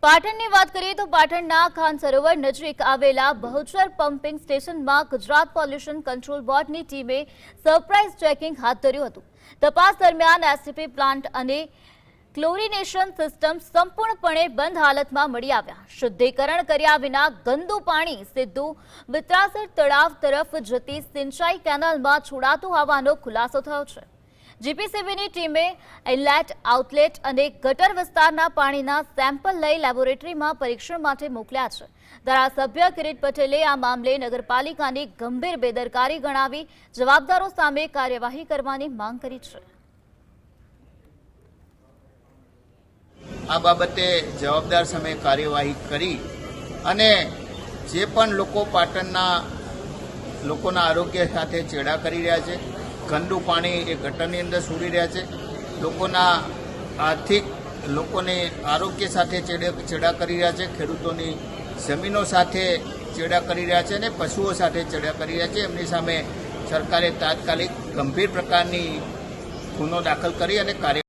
પાટણની વાત કરીએ તો પાટણના ખાન સરોવર નજીક આવેલા બહુચર પમ્પિંગ સ્ટેશનમાં ગુજરાત પોલ્યુશન કંટ્રોલ બોર્ડની ટીમે સરપ્રાઇઝ ચેકિંગ હાથ ધર્યું હતું। તપાસ દરમિયાન એસટીપી પ્લાન્ટ અને ક્લોરિનેશન સિસ્ટમ સંપૂર્ણપણે બંધ હાલતમાં મળી આવ્યા। શુદ્ધિકરણ કર્યા વિના ગંદુ પાણી સીધું મિત્રાસર તળાવ તરફ જતી સિંચાઈ કેનાલમાં છોડાતું હોવાનો ખુલાસો થયો છે। જીપીસીબીની ટીમે ઇનલેટ, આઉટલેટ અને ગટર વિસ્તારના પાણીના સેમ્પલ લઈ લેબોરેટરીમાં પરીક્ષણ માટે મોકલ્યા છે। ધારાસભ્ય કિરીટ પટેલે આ મામલે નગરપાલિકાની ગંભીર બેદરકારી ગણાવી જવાબદારો સામે કાર્યવાહી કરવાની માંગ કરી છે। આ બાબતે જવાબદાર સામે કાર્યવાહી કરી અને જે પણ લોકો પાટણના લોકોના આરોગ્ય સાથે ચેડા કરી રહ્યા છે, ગંદુ પાણી એ ગટરની અંદર છોડી રહ્યા છે, લોકોને આરોગ્ય સાથે ચેડા કરી રહ્યા છે, ખેડૂતોની જમીનો સાથે ચેડા કરી રહ્યા છે અને પશુઓ સાથે ચેડા કરી રહ્યા છે, એમની સામે સરકારે તાત્કાલિક ગંભીર પ્રકારની ગુનો દાખલ કરી અને કાર્ય